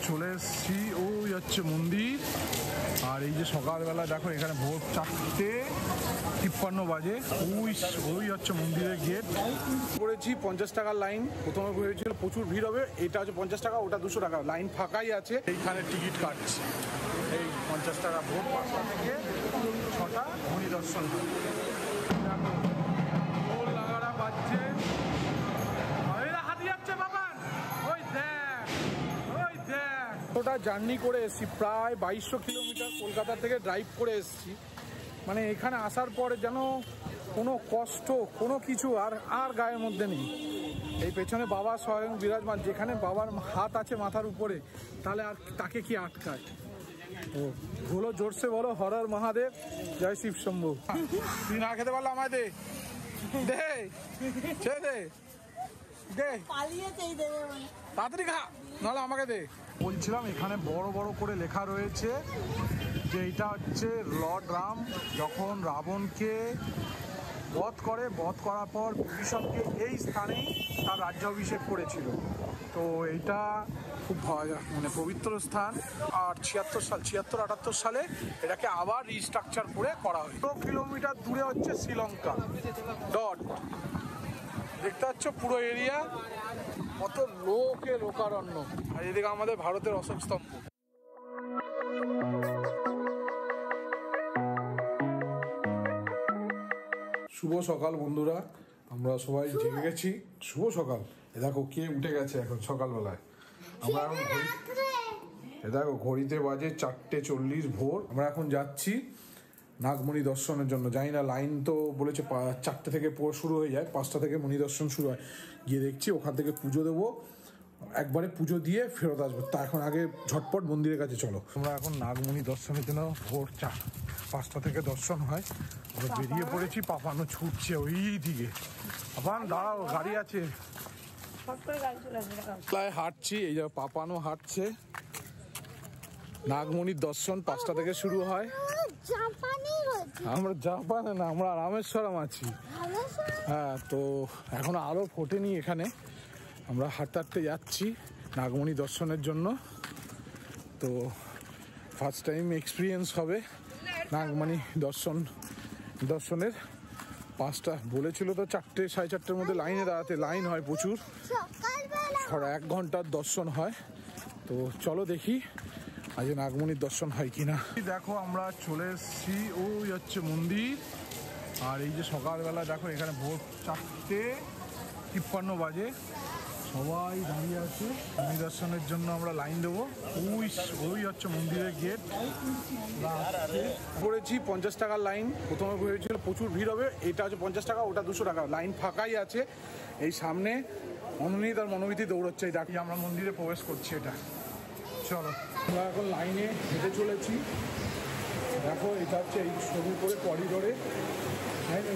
চলে এসেছি, ওই হচ্ছে মন্দির। আর এই যে সকালবেলা দেখো এখানে ভোর 4:53 বাজে, ওই হচ্ছে মন্দিরের গেট। করেছি 50 টাকার লাইন। প্রথমে ভেবেছিল প্রচুর ভিড় হবে, এটা হচ্ছে 50 টাকা, ওটা 200 টাকা। লাইন ফাঁকাই আছে, এইখানে টিকিট কাটছি। এই 50 টাকা ভোর 5টা থেকে 6টা মনি দর্শন হয়। ঢোল লাগারা বাজছে, হাতি যাচ্ছে বাবা, ওই দেখ ওই দেখ। ওটা জার্নি করে এসেছি, প্রায় 2200 কিলোমিটার কলকাতা থেকে ড্রাইভ করে এসেছি। মানে এখানে আসার পরে যেন কোনো কষ্ট কোনো কিছু আর গায়ের মধ্যে নেই। এই পেছনে বাবা স্বয়ং বিরাজমান, যেখানে বাবার হাত আছে মাথার উপরে, তাহলে আর তাকে কি আটকায়? ও বলো জোরসে, বলো হর হর মহাদেব, জয় শিব শম্ভু। তুই না খেতে পারলে আমায় দে, দে ছেড়ে দে, দে তাড়াতাড়ি খা, নাহলে আমাকে দে। বলছিলাম এখানে বড় বড় করে লেখা রয়েছে যে এটা হচ্ছে লর্ড রাম যখন রাবণকে বধ করার পর বিভীষণকে এই স্থানেই তার রাজ্যাভিষেক করেছিল। তো এইটা খুব মানে পবিত্র স্থান। আর 76-78 সালে এটাকে আবার রিস্ট্রাকচার করে করা হয়। 2 কিলোমিটার দূরে হচ্ছে শ্রীলঙ্কা ডট, দেখতে পাচ্ছ পুরো এরিয়া, কত লোকারণ্য। আর এদিকে আমাদের ভারতের অশোক স্তম্ভ। শুভ সকাল বন্ধুরা, আমরা সবাই জেগে গেছি। শুভ সকাল। এ দেখো কে উঠে গেছে এখন সকালবেলায়। আমরা এখন দেখো ঘড়িতে বাজে 4:40 ভোর। আমরা এখন যাচ্ছি নাগমণি দর্শনের জন্য। জানি না, লাইন তো বলেছে 4টে থেকে শুরু হয়ে যায়, 5টা থেকে মণি দর্শন শুরু হয়। গিয়ে দেখছি ওখান থেকে পুজো দেবো, একবারে পুজো দিয়ে ফেরত আসবো। তা এখন আগে ঝটপট মন্দিরের কাছে চলো। আমরা এখন নাগমণি দর্শনের জন্য ভোর 5টা থেকে দর্শন হয়, আমরা বেরিয়ে পড়েছি। পাপানো ছুটছে ওই দিকে। পাপান দাঁড়াও, গাড়ি আছে। হাঁটছি, এই যে পাপানো হাঁটছে। নাগমণির দর্শন 5টা থেকে শুরু হয়। আমরা জাপানে না, আমরা রামেশ্বরম আছি। হ্যাঁ, তো এখনো আলো ফোটেনি এখানে। আমরা হাঁটতে হাঁটতে যাচ্ছি নাগমণি দর্শনের জন্য। তো ফার্স্ট টাইম এক্সপিরিয়েন্স হবে নাগমণি দর্শনের। 5টা বলেছিল তো, 4-4:30 মধ্যে লাইনে দাঁড়াতে। লাইন হয় প্রচুর, 1 ঘন্টার দর্শন হয়। তো চলো দেখি আজ নাগমণির দর্শন হয় কিনা। দেখো আমরা চলে এসেছি, ওই হচ্ছে মন্দির। আর এই যে সকালবেলা দেখো এখানে ভোর 4:53 বাজে, সবাই দাঁড়িয়ে আছে মণি দর্শনের জন্য। আমরা লাইন দেবো, ওই হচ্ছে মন্দিরের গেট। করেছি 50 টাকার লাইন। প্রথমে ভেবেছিল প্রচুর ভিড় হবে, এটা হচ্ছে 50 টাকা, ওটা 200 টাকা। লাইন ফাঁকাই আছে। এই সামনে মনোনীত আর মনোবিতি দৌড়চ্ছে, এই ডাকি আমরা মন্দিরে প্রবেশ করছি। এটা চলো, আমরা এখন লাইনে হেঁটে চলেছি। দেখো এটা হচ্ছে এই সরু করে করিডোরে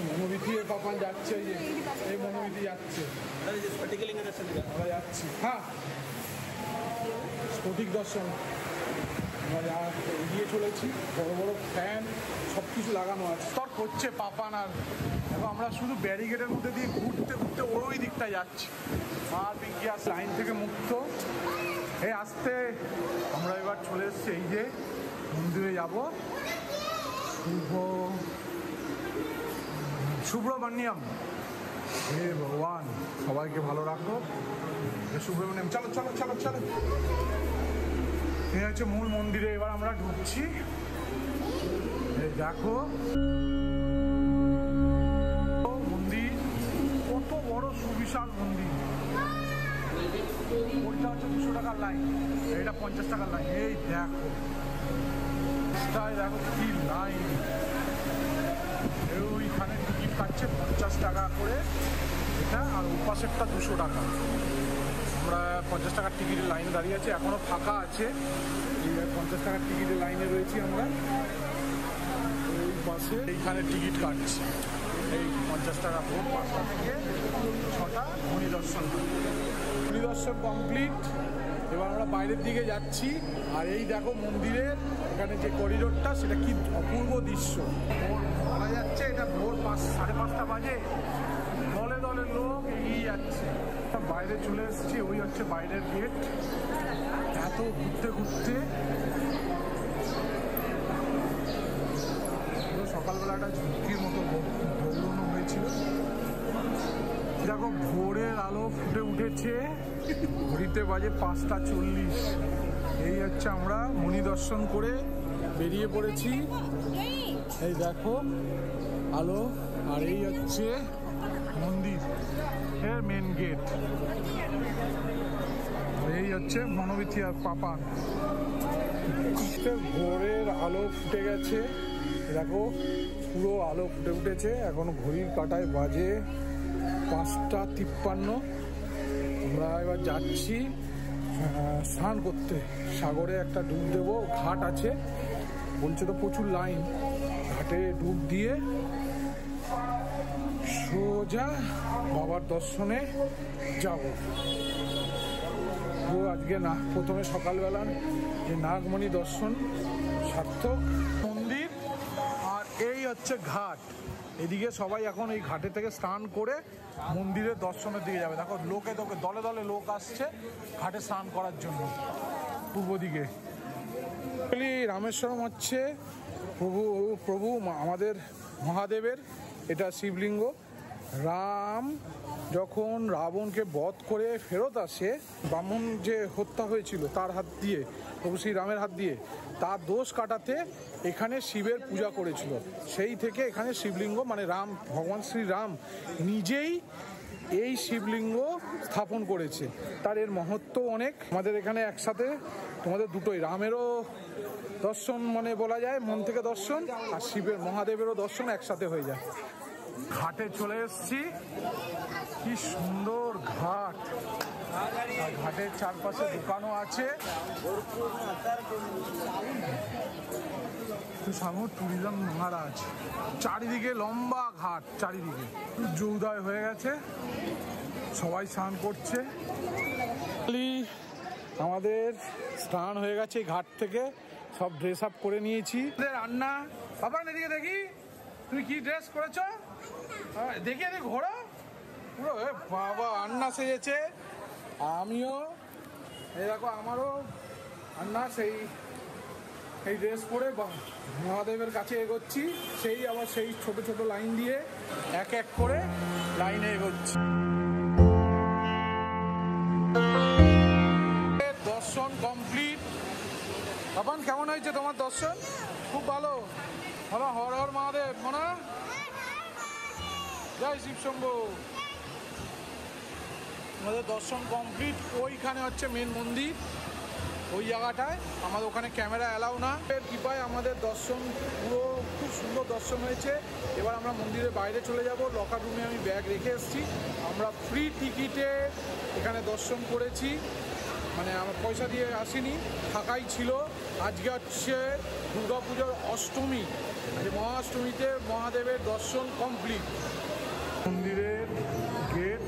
মনোবিতি পাপান যাচ্ছে, এই মনোবিতি যাচ্ছে, আমরা যাচ্ছি। হ্যাঁ, স্ফটিক দর্শন আমরা এগিয়ে চলেছি। বড় বড় ফ্যান সব কিছু লাগানো আছে। স্তর করছে পাপান। আর দেখো আমরা শুধু ব্যারিকেডের মধ্যে দিয়ে ঘুরতে ঘুরতে ওই দিকটায় যাচ্ছি। আর বিজ্ঞাস লাইন থেকে মুক্ত এই আসতে আমরা এবার চলে এসেছি এই যে মন্দিরে যাব। সুব্রমণ্যম, হে ভগবান সবাইকে ভালো রাখো। সুব্রমণ্যম, চলো চলো চলো চলো। এই হচ্ছে মূল মন্দিরে। এবার আমরা ঢুকছি। এই দেখো মন্দির, কত বড় সুবিশাল মন্দির। ওইটা হচ্ছে 200 টাকার লাইন, এটা 50 টাকার লাইন। এই দেখো, দেখো কি লাইন। ওইখানে টিকিট কাটছে 50 টাকা করে এটা, আর ওপাশেরটা 200 টাকা। আমরা 50 টাকার টিকিটের লাইনে দাঁড়িয়ে আছি, এখনো ফাঁকা আছে। 50 টাকার টিকিটের লাইনে রয়েছি আমরা। ওই পাশে এইখানে টিকিট কাটছি। এই 50 টাকা ভোর 5টা থেকে 6টা মণি দর্শন কমপ্লিট। এবার আমরা বাইরের দিকে যাচ্ছি। আর এই দেখো মন্দিরের এখানে যে করিডোরটা, সেটা কি অপূর্ব দৃশ্য। বলা যাচ্ছে এটা ভোর 5-5:30 বাজে, দলে দলে লোক এগিয়ে যাচ্ছে। বাইরে চলে এসেছি, ওই হচ্ছে বাইরের গেট। এত ঘুরতে ঘুরতে সকালবেলা একটা ঝুঁকির মতো দৌড়ানো হয়েছিল। দেখো ভোরের আলো ফুটে উঠেছে, ঘড়িতে বাজে 5:40। এই হচ্ছে আমরা মণি দর্শন করে বেরিয়ে পড়েছি। এই দেখো আলো, আর এই হচ্ছে মন্দির এর মেন গেট। এই হচ্ছে মনোবিথি আর পাপান। ভোরের আলো ফুটে গেছে, দেখো পুরো আলো ফুটে উঠেছে। এখন ঘড়ির কাঁটায় বাজে 5:53। আমরা এবার যাচ্ছি স্নান করতে, সাগরে একটা ডুব দেবো। ঘাট আছে বলছে তো প্রচুর লাইন, ঘাটে ডুব দিয়ে সোজা বাবার দর্শনে যাব। তো আজকে না প্রথমে সকালবেলা যে নাগমণি দর্শন সার্থক। মন্দির আর এই হচ্ছে ঘাট। এদিকে সবাই এখন এই ঘাটে থেকে স্নান করে মন্দিরের দর্শনের দিকে যাবে। দেখো লোকে দলে দলে লোক আসছে ঘাটে স্নান করার জন্য। পূর্ব দিকে রামেশ্বরম হচ্ছে প্রভু আমাদের মহাদেবের, এটা শিবলিঙ্গ। রাম যখন রাবণকে বধ করে ফেরত আসে, ব্রাহ্মণ যে হত্যা হয়েছিল তার হাত দিয়ে, প্রভু শ্রীরামের হাত দিয়ে, তার দোষ কাটাতে এখানে শিবের পূজা করেছিল। সেই থেকে এখানে শিবলিঙ্গ, মানে রাম, ভগবান শ্রীরাম নিজেই এই শিবলিঙ্গ স্থাপন করেছে। তার এর মহত্ব অনেক। আমাদের এখানে একসাথে তোমাদের দুটোই, রামেরও দর্শন মানে বলা যায় মন থেকে দর্শন, আর শিবের মহাদেবেরও দর্শন একসাথে হয়ে যায়। ঘাটে চলে এসেছি, কি সুন্দর ঘাট। আর ঘাটের চারপাশে দোকানও আছে। সাগর ট্যুরিজম মহারাজ, চারিদিকে লম্বা ঘাট, চারিদিকে সূর্যোদয় হয়ে গেছে, সবাই স্নান করছে। আমাদের স্নান হয়ে গেছে, ঘাট থেকে সব ড্রেস আপ করে নিয়েছি। রান্না বাবা, এদিকে দেখি তুমি কি ড্রেস করেছো, দেখি এদিকে ঘোরো পুরো। বাবা আন্না সেজেছে, আমিও এই দেখো আমারও আন্না সেই ড্রেস পরে মহাদেবের কাছে এগোচ্ছি। সেই আবার সেই ছোট ছোট লাইন দিয়ে এক এক করে লাইনে এগোচ্ছি। দর্শন কমপ্লিট। বাবান কেমন হয়েছে তোমার দর্শন? খুব ভালো, ভালো। হর হর মহাদেব, মনা জয় শিব শম্ভু। আমাদের দর্শন কমপ্লিট। ওইখানে হচ্ছে মেন মন্দির, ওই জায়গাটায়। আমাদের ওখানে ক্যামেরা অ্যালাউ না। এর কৃপায় আমাদের দর্শন পুরো খুব সুন্দর দর্শন হয়েছে। এবার আমরা মন্দিরের বাইরে চলে যাব। লকার রুমে আমি ব্যাগ রেখে এসেছি। আমরা ফ্রি টিকিটে এখানে দর্শন করেছি, মানে আমার পয়সা দিয়ে আসিনি, থাকাই ছিল। আজকে হচ্ছে দুর্গাপুজোর অষ্টমী, যে মহাষ্টমীতে মহাদেবের দর্শন কমপ্লিট। মন্দিরের গেট,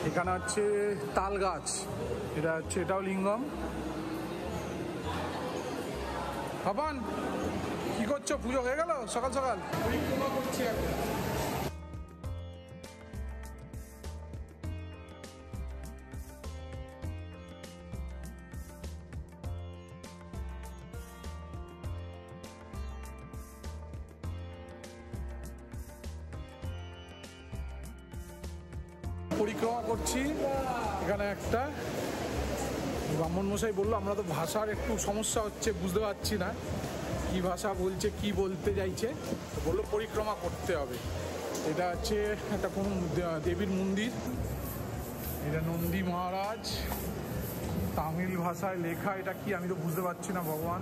এখানে হচ্ছে তাল গাছ, এটা হচ্ছে, এটাও লিঙ্গম। বাবান কি করছো? পুজো হয়ে গেল সকাল সকাল? পরিক্রমা করছি এখন। পরিক্রমা করছি। এখানে একটা ব্রাহ্মণ মশাই বললো, আমরা তো ভাষার একটু সমস্যা হচ্ছে, বুঝতে পারছি না কি ভাষা বলছে, কি বলতে চাইছে। বললো পরিক্রমা করতে হবে। এটা হচ্ছে একটা কোন দেবীর মন্দির, এটা নন্দী মহারাজ, তামিল ভাষায় লেখা। এটা কি আমি তো বুঝতে পারছি না ভগবান।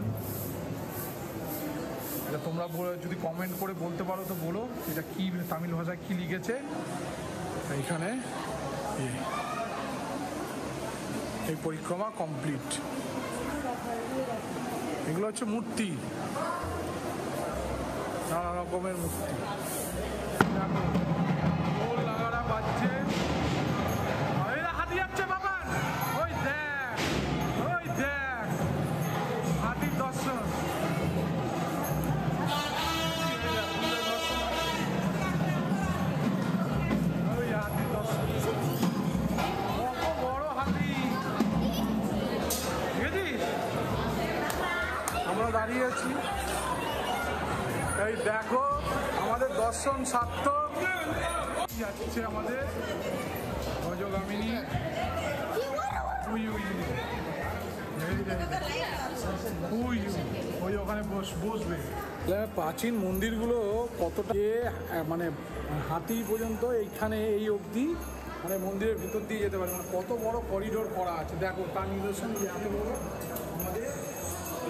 এটা তোমরা যদি কমেন্ট করে বলতে পারো তো বলো, এটা কি তামিল ভাষায় কি লিখেছে। এইখানে এই পরিক্রমা কমপ্লিট। এগুলো হচ্ছে মূর্তি, নানা রকমের মূর্তি। লাগারা বাজছে, হাতি যাচ্ছে বাবা, ওই দেখ, ওই দেখ হাতির দর্শন। ওই হাতির দর্শন। এসেছি। এই দেখো আমাদের দর্শন সার্থক যাচ্ছে আমাদের গজগামিনী। ওই ওখানে বসবে। প্রাচীন মন্দিরগুলো কতটা মানে হাতি পর্যন্ত এইখানে এই অবধি মানে মন্দিরের ভিতর দিয়ে যেতে পারে, মানে কত বড় করিডোর করা আছে দেখো। তার নিদর্শন যেতে বলো আমাদের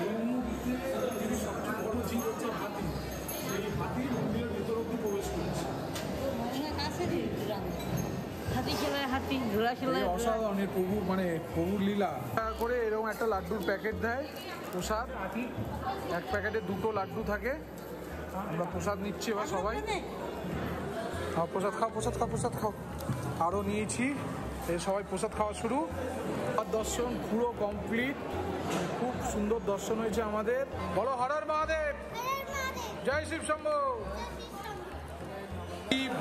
এই মুহূর্তে পৃথিবীর সবচেয়ে বড় জীব হচ্ছে হাতি। এই হাতি মন্দিরের ভিতর অবধি প্রবেশ করেছে। অসাধারণ প্রভু মানে প্রভুর লীলা করে এরকম একটা লাড্ডুর প্যাকেট দেয় প্রসাদ। এক প্যাকেটে 2টো লাড্ডু থাকে। আমরা প্রসাদ নিচ্ছি এবার সবাই। প্রসাদ খাও প্রসাদ খাও প্রসাদ খাও। আরও নিয়েছি, এই সবাই প্রসাদ খাওয়া শুরু। আর দর্শন পুরো কমপ্লিট, খুব সুন্দর দর্শন হয়েছে আমাদের। বলো হর হর মহাদেব, জয় শিব শম্ভু।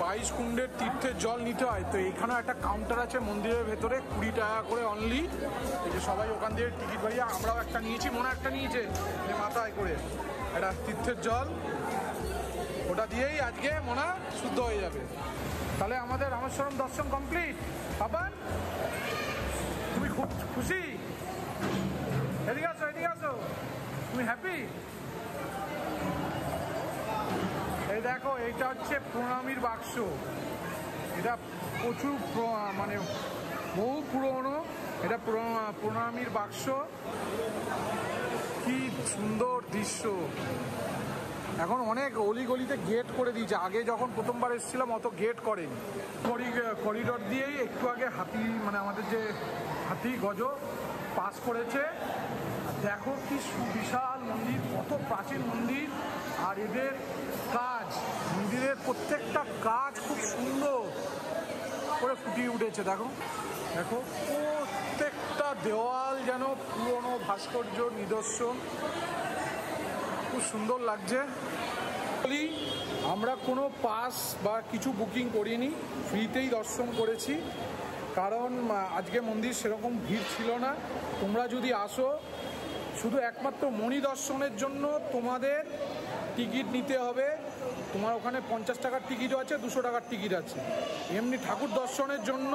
22 কুণ্ডের তীর্থের জল নিতে হয়, তো এখানে একটা কাউন্টার আছে মন্দিরের ভেতরে, 20 টাকা করে অনলি। এই যে সবাই ওখান দিয়ে টিকিট বাড়িয়ে, আমরাও একটা নিয়েছি, মনে একটা নিয়েছে মাথায় করে একটা তীর্থের জল, ওটা দিয়েই আজকে মনে শুদ্ধ হয়ে যাবে। তাহলে আমাদের রামেশ্বরম দর্শন কমপ্লিট। বাবা তুমি খুব খুশি? এদিকে আসো এদিকে আসো, তুমি হ্যাপি? এই দেখো এইটা হচ্ছে প্রণামীর বাক্স। এটা প্রচুর মানে বহু পুরনো। এটা প্রণামীর বাক্স। কি সুন্দর দৃশ্য। এখন অনেক অলিগলিতে গেট করে দিয়েছে, আগে যখন প্রথমবার এসেছিলাম অত গেট করেনি। করিডোর দিয়েই একটু আগে হাতি মানে আমাদের যে হাতি গজ পাস করেছে। দেখো কি সুবিশাল মন্দির, কত প্রাচীন মন্দির। আর এদের কাজ, মন্দিরের প্রত্যেকটা কাজ খুব সুন্দর করে ফুটিয়ে উঠেছে। দেখো দেখো প্রত্যেকটা দেওয়াল যেন পুরনো ভাস্কর্য নিদর্শন, খুব সুন্দর লাগছে। আমরা কোনো পাস বা কিছু বুকিং করিনি, ফ্রিতেই দর্শন করেছি, কারণ আজকে মন্দির সেরকম ভিড় ছিল না। তোমরা যদি আসো, শুধু একমাত্র মণি দর্শনের জন্য তোমাদের টিকিট নিতে হবে। তোমার ওখানে 50 টাকার টিকিটও আছে, 200 টাকার টিকিট আছে। এমনি ঠাকুর দর্শনের জন্য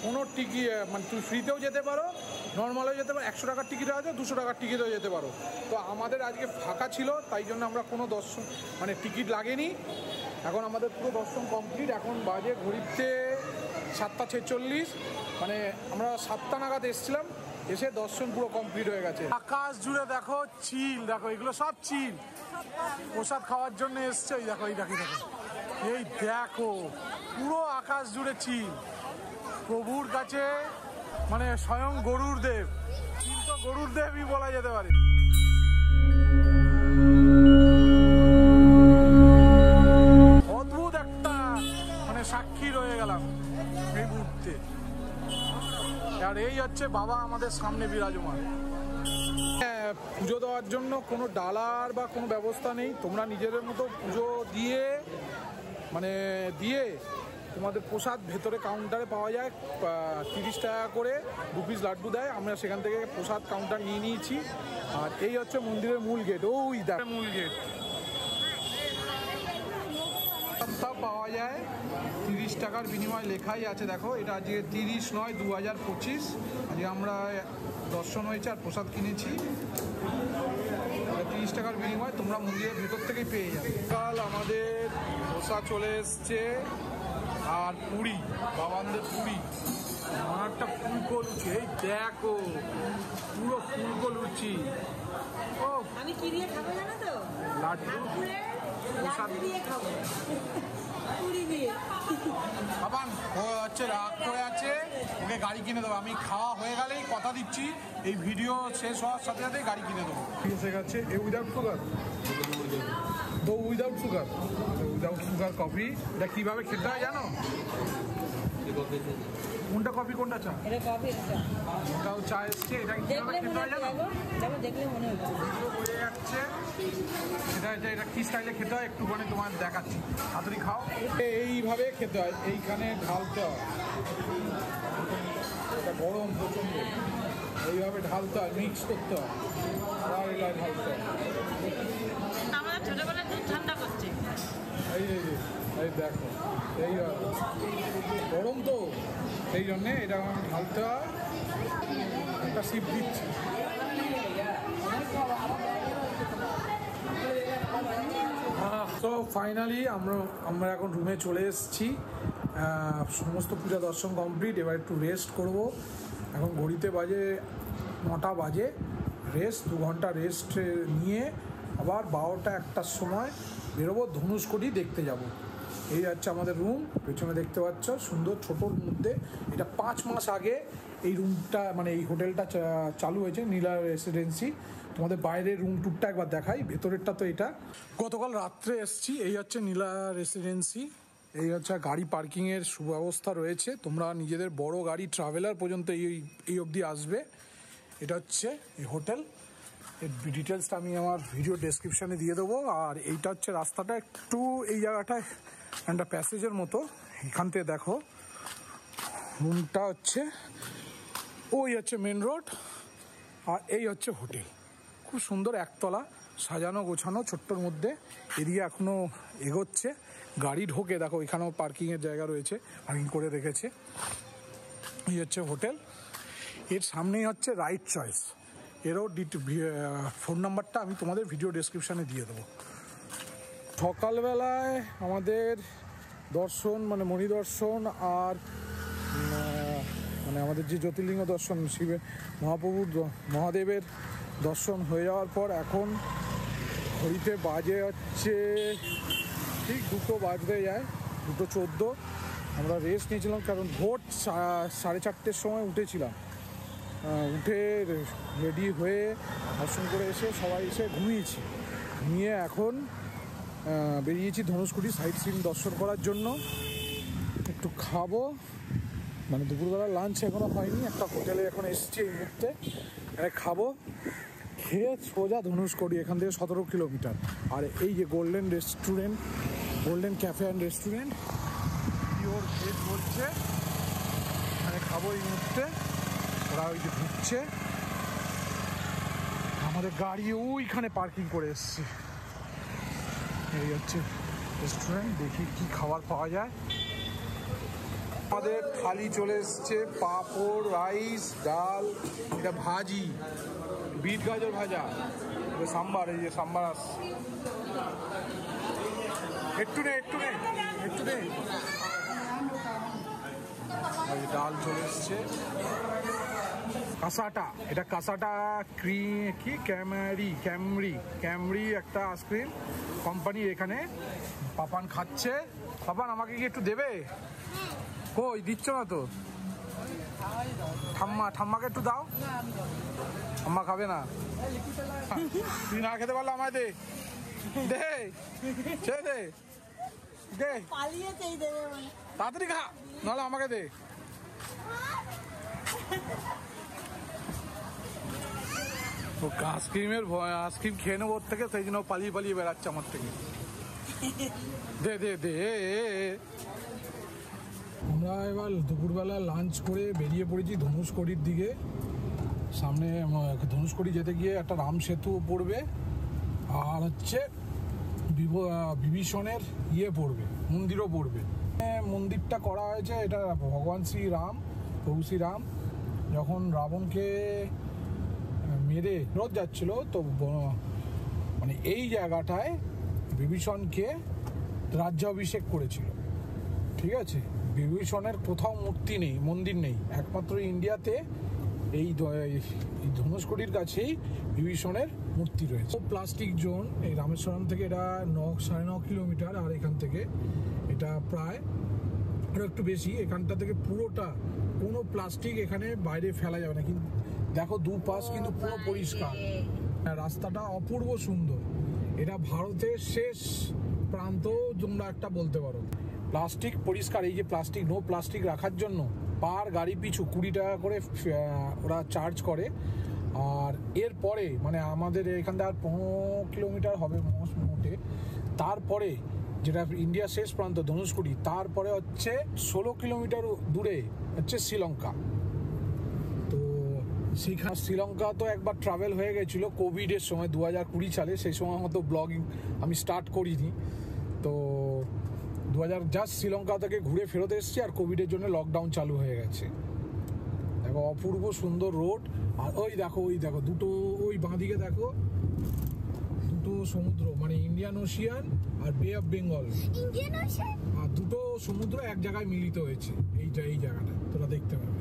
কোনো টিকিট মানে তুমি ফ্রিতেও যেতে পারো, নর্মালেও যেতে পারো, 100 টাকার টিকিট আছে, 200 টাকার টিকিটেও যেতে পারো। তো আমাদের আজকে ফাঁকা ছিল, তাই জন্য আমরা কোনো দর্শন মানে টিকিট লাগেনি। এখন আমাদের পুরো দর্শন কমপ্লিট। এখন বাজে ঘড়িতে 7:46, মানে আমরা 7টা নাগাদ এসেছিলাম, এসে দর্শন পুরো কমপ্লিট হয়ে গেছে। আকাশ জুড়ে দেখো চিল, দেখো এগুলো সব চিল প্রসাদ খাওয়ার জন্য এসছে। এই দেখো এই দেখো দেখো, এই দেখো পুরো আকাশ জুড়ে চিল। প্রভুর কাছে মানে স্বয়ং গরুর দেব, চিল তো গরুর দেবই বলা যেতে পারে। অদ্ভুত একটা মানে সাক্ষী রয়ে গেলাম এই মুহূর্তে। আর এই হচ্ছে বাবা আমাদের সামনে বিরাজমান। পুজো দেওয়ার জন্য কোনো ডালার বা কোনো ব্যবস্থা নেই, তোমরা নিজেদের মতো পুজো দিয়ে মানে দিয়ে তোমাদের প্রসাদ ভেতরে কাউন্টারে পাওয়া যায়। 30 টাকা করে 2 পিস লাড্ডু দেয়, আমরা সেখান থেকে প্রসাদ কাউন্টার নিয়ে নিয়েছি। আর এই হচ্ছে মন্দিরের মূল গেট, ওই দেখ মূল গেট। সব পাওয়া যায় 30 টাকার বিনিময়ে, লেখাই আছে দেখো। এটা আজকে 30/9/2025 আজকে আমরা দর্শন হয়েছে আর প্রসাদ কিনেছি। 30 টাকার বিনিময়ে তোমরা মন্দিরের ভেতর থেকেই পেয়ে যাবে। কাল আমাদের প্রসাদ চলে এসছে, আর পুরি, বাবানদের পুরি, অনেকটা ফুলকো লুচি। এই দেখো পুরো ফুলকো লুচি। ও আমি কি দিয়ে খাবো জানো তো? লাড্ডু প্রসাদ দিয়ে খাবো, পুরি দিয়ে। বাবান হচ্ছে রাগ করে আছে, ওকে গাড়ি কিনে দেবো। আমি খাওয়া হয়ে গেলেই কথা দিচ্ছি, এই ভিডিও শেষ হওয়ার সাথে সাথে গাড়ি কিনে দেবো। এসে গেছে এ উইদাউট সুগার, তো without sugar, without sugar coffee. এটা কীভাবে খেতে হয় জানো? কোনটা কফি কোনটা চা? এটা কফি, ওটাও চা এসছে। এটা কীভাবে খেতে হয় জানো? যেমন দেখলে মনে হচ্ছে হয়ে যাচ্ছে। এটা কি স্টাইলে খেতে হয় একটুখানি তোমার দেখাচ্ছি, তাড়াতাড়ি খাও। এইভাবে খেতে হয়, এইখানে ঢালতে হয়, এটা গরম প্রচণ্ড, এইভাবে ঢালতে হয়, মিক্স করতে হয়, আর এটা ঢালতে হয়। ছোটবেলায় দুধ ঠান্ডা করছে। এই দেখো, এই গরম তো, সেই জন্যে এটা ঢালতে হয়, একটা সিপ দিচ্ছি। তো ফাইনালি আমরা এখন রুমে চলে এসেছি। সমস্ত পূজা দর্শন কমপ্লিট। এবার একটু রেস্ট করব। এখন ঘড়িতে বাজে 9টা বাজে। রেস্ট 2 ঘন্টা রেস্ট নিয়ে আবার 12টা 1টার সময় বেরোবো, ধনুষকোটি দেখতে যাব। এই হচ্ছে আমাদের রুম, পেছনে দেখতে পাচ্ছ, সুন্দর ছোটোর মধ্যে। এটা 5 মাস আগে এই রুমটা, মানে এই হোটেলটা চালু হয়েছে, নীলা রেসিডেন্সি। তোমাদের বাইরের রুম টুরটা একবার দেখাই, ভেতরেরটা তো এটা। গতকাল রাত্রে এসছি। এই হচ্ছে নীলা রেসিডেন্সি। এই হচ্ছে গাড়ি পার্কিংয়ের সুব্যবস্থা রয়েছে। তোমরা নিজেদের বড় গাড়ি ট্রাভেলার পর্যন্ত এই অবধি আসবে। এটা হচ্ছে এই হোটেল। এর ডিটেলসটা আমি আমার ভিডিও ডেসক্রিপশানে দিয়ে দেবো। আর এইটা হচ্ছে রাস্তাটা, একটু এই জায়গাটায় একটা প্যাসেজের মতো। এখান থেকে দেখো রুমটা হচ্ছে, ওই হচ্ছে মেন রোড, আর এই হচ্ছে হোটেল। খুব সুন্দর, একতলা, সাজানো গোছানো, ছোট্টর মধ্যে। এদিকে এখনও এগোচ্ছে, গাড়ি ঢোকে। দেখো এখানেও পার্কিংয়ের জায়গা রয়েছে, পার্কিং করে রেখেছে। এই হচ্ছে হোটেল। এর সামনেই হচ্ছে রাইট চয়েস। এরও ফোন নাম্বারটা আমি তোমাদের ভিডিও ডেসক্রিপশানে দিয়ে দেবো। সকালবেলায় আমাদের দর্শন, মানে মণি দর্শন আর মানে আমাদের যে জ্যোতির্লিঙ্গ দর্শন, শিবের মহাদেবের দর্শন হয়ে যাওয়ার পর এখন ঘড়িতে বাজে হচ্ছে ঠিক 2টো বাজতে যায়, 2:14। আমরা রেস্ট নিয়েছিলাম, কারণ ভোর 4:30-র সময় উঠেছিলাম। উঠে রেডি হয়ে দর্শন করে এসে সবাই এসে ঘুমিয়েছি। ঘুমিয়ে এখন বেরিয়েছি ধনুষকোটি সাইট সিন দর্শন করার জন্য। একটু খাবো, মানে দুপুরবেলা লাঞ্চ এখনও হয়নি। একটা হোটেলে এখন এসেছি এই মুহূর্তে, খাবো। খেয়ে সোজা ধনুষকোটি, এখান থেকে 17 কিলোমিটার। আর এই যে golden restaurant, golden cafe and restaurant, pure veg বলছে, এখানে খাবো এই মুহূর্তে। ওরা ওই যে ঢুকছে, আমাদের গাড়ি ওইখানে পার্কিং করে এসছে। এই হচ্ছে রেস্টুরেন্ট, দেখি কি খাবার পাওয়া যায়। আমাদের থালি চলে এসছে, পাঁপড়, রাইস, ডাল, এটা ভাজি, বিট গাজর ভাজা, সাম্বার। এই যে সাম্বার আসছে, একটু নে। ডাল চলে এসছে। কাসাটা, এটা কাসাটা কি ক্যামরি একটা আইসক্রিম কোম্পানি এখানে। পাপান খাচ্ছে। পাপান আমাকে কি একটু দেবে? কই দিচ্ছ না তো? ঠাম্মাকে একটু দাও। ঠাম্মা খাবে না। তুই না খেতে পারলে আমায় দে, তাড়াতাড়ি খা, নাহলে আমাকে দে। ও আইসক্রিম খেয়ে নেবো ওর থেকে, সেই জন্য পালিয়ে বেড়াচ্ছে আমার থেকে। দে। আমরা এবার দুপুরবেলা লাঞ্চ করে বেরিয়ে পড়েছি ধনুষকোটির দিকে। সামনে ধনুষকোটি যেতে গিয়ে একটা রাম সেতু পড়বে, আর হচ্ছে বিভীষণের পড়বে, মন্দিরও পড়বে। মন্দিরটা করা হয়েছে, এটা ভগবান প্রভু শ্রীরাম যখন রাবণকে মেরে ফেরত যাচ্ছিল, তো মানে এই জায়গাটায় বিভীষণকে রাজ্যাভিষেক করেছিল। ঠিক আছে, বিভীষণের কোথাও মন্দির নেই, একমাত্র ইন্ডিয়াতে এই ধনুষকোটির কাছেই বিভীষণের মূর্তি রয়েছে। প্লাস্টিক জোন, এই রামেশ্বরম থেকে এটা 9.5 কিলোমিটার, আর এখান থেকে এটা প্রায় আরও একটু বেশি। এখানটা থেকে পুরোটা কোনো প্লাস্টিক এখানে বাইরে ফেলা যাবে না। কিন্তু দেখো দুপাশ কিন্তু পুরো পরিষ্কার, রাস্তাটা অপূর্ব সুন্দর। এটা ভারতের শেষ প্রান্ত তোমরা একটা বলতে পারো। প্লাস্টিক পরিষ্কার, এই যে নো প্লাস্টিক রাখার জন্য পার গাড়ি পিছু 20 টাকা করে ওরা চার্জ করে। আর এরপরে মানে আমাদের এখান থেকে আর 15 কিলোমিটার হবে মোটে। তারপরে যেটা ইন্ডিয়ার শেষ প্রান্ত ধনুষকোটি, তারপরে হচ্ছে 16 কিলোমিটার দূরে হচ্ছে শ্রীলঙ্কা। তো সেখানে শ্রীলঙ্কা তো একবার ট্রাভেল হয়ে গেছিল কোভিডের সময় 2020 সালে, সেই সময় মতো ব্লগিং আমি স্টার্ট করিনি। তো 2000 জাস্ট শ্রীলঙ্কা থেকে ঘুরে ফেরত এসেছি, আর কোভিডের জন্য লকডাউন চালু হয়ে গেছে। দেখো অপূর্ব সুন্দর রোড, আর ওই দেখো দুটো, ওই বাঁদিকে দেখো দুটো সমুদ্র, মানে ইন্ডিয়ান ওশিয়ান আর বে অফ বেঙ্গল, আর দুটো সমুদ্র এক জায়গায় মিলিত হয়েছে। এই জায়গাটা তোরা দেখতে পাবে।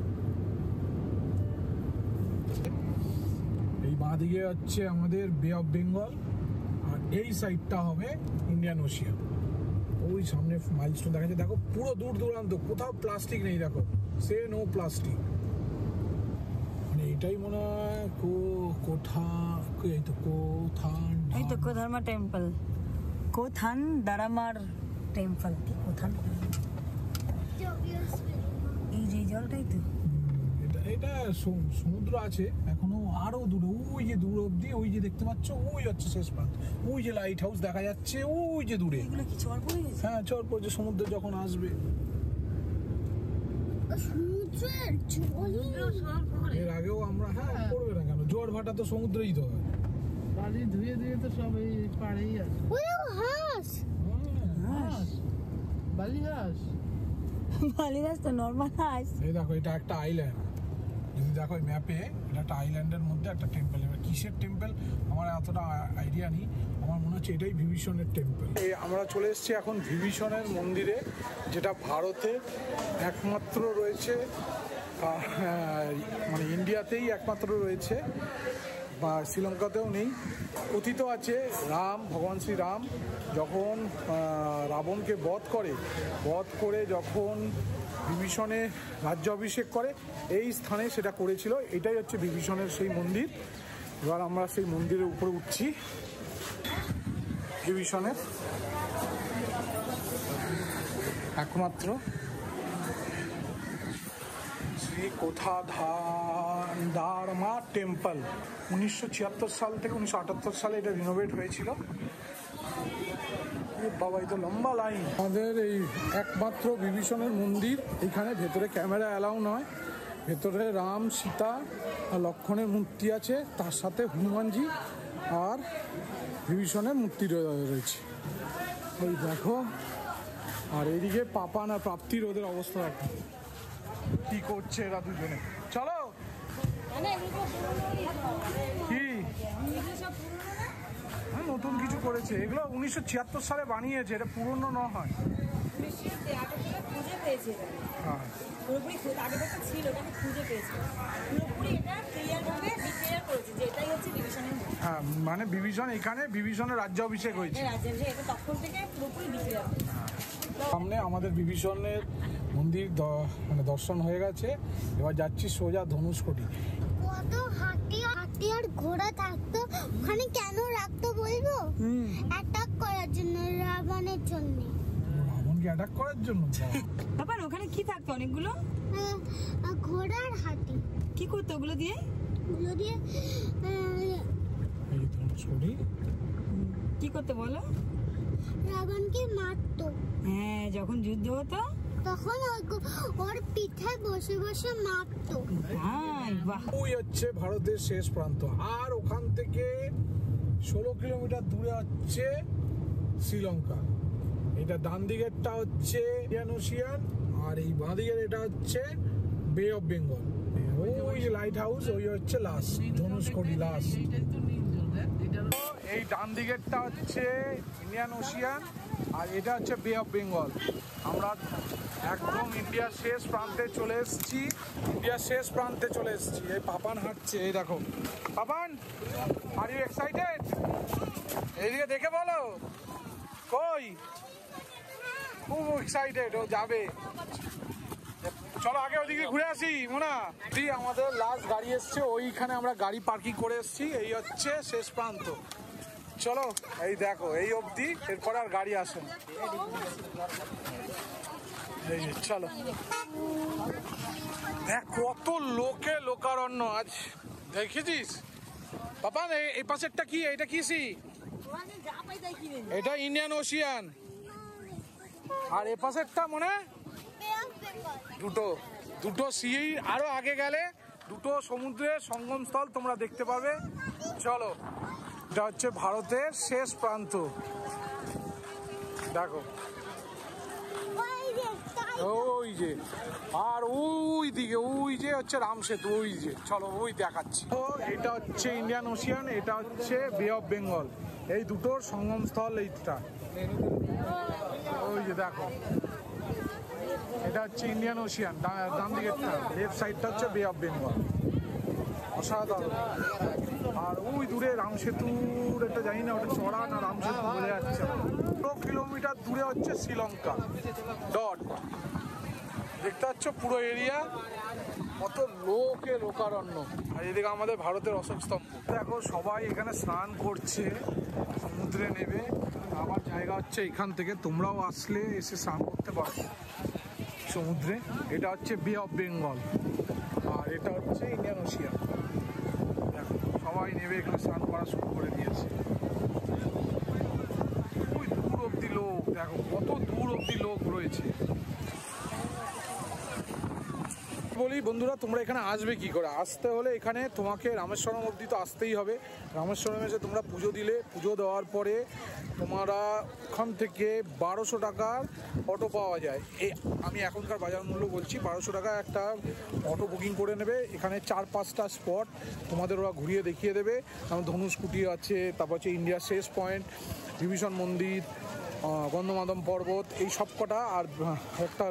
এই বাঁদিকে হচ্ছে আমাদের বে অফ বেঙ্গল, আর এই সাইডটা হবে ইন্ডিয়ান ওশিয়ান। ওই সামনে মাইলস্টোন দেখা যাচ্ছে, দেখো পুরো দূর দূরান্ত কোথাও প্লাস্টিক নেই, দেখো সে নো প্লাস্টিক। মানে এটাই মনে হয় কোথার্মা টেম্পল, কোথান দারামার টেম্পল, কোথান এই যে জলটাই তো। এটা সমুদ্র আছে এখনো আরো দূরে, ওই যে দূর অব্দি, ওই যে দেখতে পাচ্ছ, ওই হচ্ছে শেষ প্রান্ত। ওই যে লাইট হাউস দেখা যাচ্ছে ওই যে দূরে। এগুলো কি চর পড়ে গেছে? হ্যাঁ চর পড়ছে, সমুদ্র যখন আসবে। এর আগেও আমরা পড়বে না কেন, জোয়ার ভাটা তো সমুদ্রেই তো হয়। বালি ধুয়ে তো সব এই পাড়েই আছে। বালিহাঁস তো নর্মাল হাঁস। এই দেখো এটা একটা আইল্যান্ড, যদি দেখো ম্যাপে, এটা একটা আইল্যান্ডের মধ্যে একটা টেম্পল। এবার কিসের টেম্পল আমার এতটা আইডিয়া নেই, আমার মনে হচ্ছে এটাই বিভীষণের টেম্পল। আমরা চলে এসেছি এখন বিভীষণের মন্দিরে, যেটা ভারতে একমাত্র রয়েছে, মানে ইন্ডিয়াতেই একমাত্র রয়েছে, বা শ্রীলঙ্কাতেও নেই। কথিত আছে ভগবান শ্রীরাম যখন রাবণকে বধ করে যখন বিভীষণে রাজ্যাভিষেক করে, এই স্থানে সেটা করেছিল। এটাই হচ্ছে বিভীষণের সেই মন্দির। এবার আমরা সেই মন্দিরের উপরে উঠছি। বিভীষণের একমাত্র শ্রী কোথাধারমা টেম্পল 1976 সাল থেকে 1978 সালে এটা রিনোভেট হয়েছিল। বাবা এই তো লম্বা লাইন। আমাদের এই একমাত্র বিভীষণের মন্দির, এখানে ভেতরে ক্যামেরা অ্যালাউ নয়। ভেতরে রাম, সীতা আর লক্ষ্মণের মূর্তি আছে, তার সাথে হনুমানজি আর বিভীষণের মূর্তি রয়েছে। ওই দেখো, আর এইদিকে পাপান আর প্রাপ্তির ওদের অবস্থা দেখো কি করছে এরা দুজনে। চলো কি নতুন কিছু করেছে, এগুলো 1976 সালে বানিয়েছে, এটা পুরনো ন হয়। হ্যাঁ মানে বিভীষণ, এখানে বিভীষণের রাজ্যাভিষেক হয়েছে। সামনে আমাদের বিভীষণের মন্দির মানে দর্শন হয়ে গেছে। এবার যাচ্ছি সোজা ধনুষকোটি। কত হাতি আর ঘোড়া থাকতো ওখানে, কেন রাখতো বলবো? অ্যাটাক করার জন্য, রাবণের জন্য। রাবণকে অ্যাটাক করার জন্য? বাবা ওখানে কি থাকতো? অনেকগুলো ঘোড়া আর হাতি। কি করতো ওগুলো দিয়ে? এই ধনুষকোটি কি করতে বলো? রাবণকে মারতো। হ্যাঁ যখন যুদ্ধ হতো তখন ওর পিঠে বসে বসে মারতো। ওই হচ্ছে ভারতের শেষ প্রান্ত, আর ওখান থেকে 16 কিলোমিটার দূরে হচ্ছে শ্রীলঙ্কা। এটা ডান দিকেরটা হচ্ছে ইন্ডিয়ান ওশিয়ান, আর এই বাঁ দিকের এটা হচ্ছে বে অফ বেঙ্গল। ওই যে লাইট হাউস, ওই হচ্ছে লাস্ট ধনুষকোটি লাস্ট। এই ডান দিকেরটা হচ্ছে ইন্ডিয়ান ওশিয়ান, আর এটা হচ্ছে বে অফ বেঙ্গল। আমরা একদম ইন্ডিয়ার শেষ প্রান্তে চলে এসেছি। এই পাপান হাঁটছে, এই দেখো পাপান, আর ইউ এক্সাইটেড? এইদিকে দেখে বলো, কই খুব এক্সাইটেড, ও যাবে। চলো আগে ওইদিকে ঘুরে আসি। মোনা আমাদের লাস্ট গাড়ি এসছে, ওইখানে আমরা গাড়ি পার্কিং করে এসেছি। এই হচ্ছে শেষ প্রান্ত। চলো এই দেখো এই অবধি, এরপরে আর গাড়ি আসে না। এই চলো দেখ কত লোকারণ্য আজ, দেখেছিস পাপান? এই পাশেরটা কি? এটা কি সি? এটা ইন্ডিয়ান ওশিয়ান, আর এ পাশেরটা মনে দুটো সি। আরো আগে গেলে দুটো সমুদ্রের সঙ্গমস্থল তোমরা দেখতে পাবে। চলো, এটা হচ্ছে ভারতের শেষ প্রান্ত। দেখো ওই যে, আর ওই দিকে ওই যে হচ্ছে রাম সেতু, ওই যে চলো ওই দেখাচ্ছি। তো এটা হচ্ছে ইন্ডিয়ান ওশিয়ান, এটা হচ্ছে বে অফ বেঙ্গল, এই দুটোর সঙ্গমস্থল এইটা। ওই যে দেখো, এটা হচ্ছে ইন্ডিয়ান ওশিয়ান, ডান দিকেরটা, লেফট সাইডটা হচ্ছে বে অফ বেঙ্গল। অসাধারণ। আর ওই দূরে রাম সেতুর একটা জানি না ওটা চড়া না রাম সেতু বোঝা যাচ্ছে। 2 কিলোমিটার দূরে হচ্ছে শ্রীলঙ্কা ডট। দেখতে পাচ্ছ পুরো এরিয়া, কত লোকে লোকারণ্য। আর এদিকে আমাদের ভারতের অশোক স্তম্ভ। দেখো সবাই এখানে স্নান করছে, সমুদ্রে নেবে। আবার জায়গা হচ্ছে এখান থেকে তোমরাও আসলে এসে স্নান করতে পারো সমুদ্রে। এটা হচ্ছে বে অফ বেঙ্গল, আর এটা হচ্ছে ইন্ডিয়ান ওশিয়ান। দেখো সবাই নেবে, এখানে স্নান করা শুরু করে দিয়েছে। ওই দূর অব্দি লোক, দেখো কত দূর অব্দি লোক রয়েছে। বলি বন্ধুরা, তোমরা এখানে আসবে কি করে? আসতে হলে এখানে তোমাকে রামেশ্বরম অবধি তো আসতেই হবে। রামেশ্বরমে এসে তোমরা পুজো দিলে, পুজো দেওয়ার পরে তোমরা ওখান থেকে 1200 টাকার অটো পাওয়া যায়। এই আমি এখনকার বাজার মূল্য বলছি, 1200 টাকা একটা অটো বুকিং করে নেবে। এখানে 4-5টা স্পট তোমাদের ওরা ঘুরিয়ে দেখিয়ে দেবে। যেমন ধনুষকুটি আছে, তারপর হচ্ছে ইন্ডিয়ার শেষ পয়েন্ট, বিভীষণ মন্দির, গন্ধমাদন পর্বত, এই সব কটা, আর একটা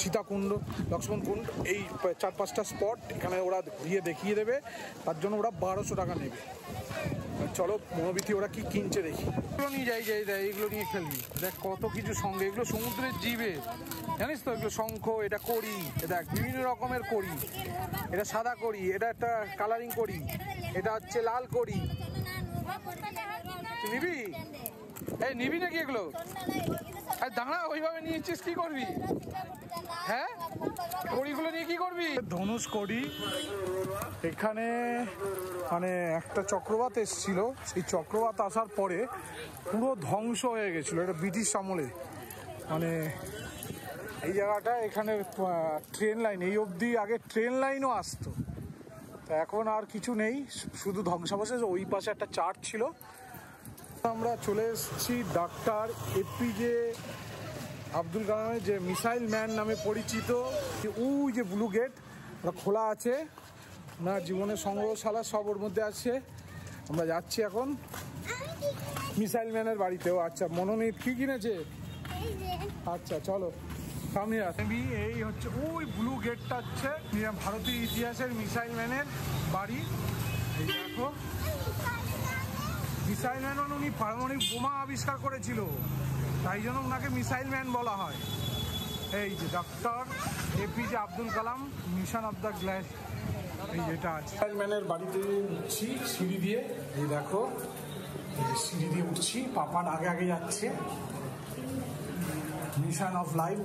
সীতাকুণ্ড, লক্ষ্মণ কুণ্ড, এই 4-5টা স্পট এখানে ওরা ঘুরিয়ে দেখিয়ে দেবে। তার জন্য ওরা 1200 টাকা নেবে। চলো মনোবিথি ওরা কি কিনছে দেখি। এগুলো নিয়ে যাই, এইগুলো নিয়ে খেলবি। দেখ কত কিছু সঙ্গে, এগুলো সমুদ্রের জীবে, জানিস তো? এগুলো শঙ্খ, এটা কড়ি, দেখ বিভিন্ন রকমের কড়ি। এটা সাদা কড়ি, এটা একটা কালারিং কড়ি, এটা হচ্ছে লাল কড়ি। নিবি? এই নিবি নাকি এগুলো? দাঁড়া, ওইভাবে নিয়েছিস কি করবি? হ্যাঁ, কড়িগুলো নিয়ে কি করবি? ধনুষ কড়ি। এখানে মানে একটা চক্রবাত এসেছিল, সেই চক্রবাত আসার পরে পুরো ধ্বংস হয়ে গেছিল। এটা ব্রিটিশ আমলে, মানে এই জায়গাটা, এখানে ট্রেন লাইন, এই অবধি আগে ট্রেন লাইনও আসতো। তা এখন আর কিছু নেই, শুধু ধ্বংসাবশেষ। ওই পাশে একটা চার্চ ছিল। আমরা চলে এসেছি ডাক্তার এপিজে আব্দুল কালামের, যে মিসাইল ম্যান নামে পরিচিত। ওই যে ব্লু গেট, ওটা খোলা আছে, না জীবনের সংগ্রহশালা সব ওর মধ্যে আছে। আমরা যাচ্ছি এখন মিসাইল ম্যানের বাড়িতেও। আচ্ছা মনোনীত কি কিনেছে? আচ্ছা চলো সামনে আসবি। এই হচ্ছে ওই ব্লু গেটটা হচ্ছে ভারতীয় ইতিহাসের মিসাইল ম্যানের বাড়ি। এই দেখো, মিসাইল ম্যান মানে উনি পারমাণবিক বোমা আবিষ্কার করেছিল, তাই জন্য ওনাকে মিসাইল ম্যান বলা হয়। এই যে doctor APJ Abdul Kalam, mission of the glass, এই যেটা আছে। মিসাইল ম্যানের বাড়িতে উঠছি সিঁড়ি দিয়ে। এই দেখো, সিঁড়ি দিয়ে উঠছি, পাপান আগে আগে যাচ্ছে। Mission of life.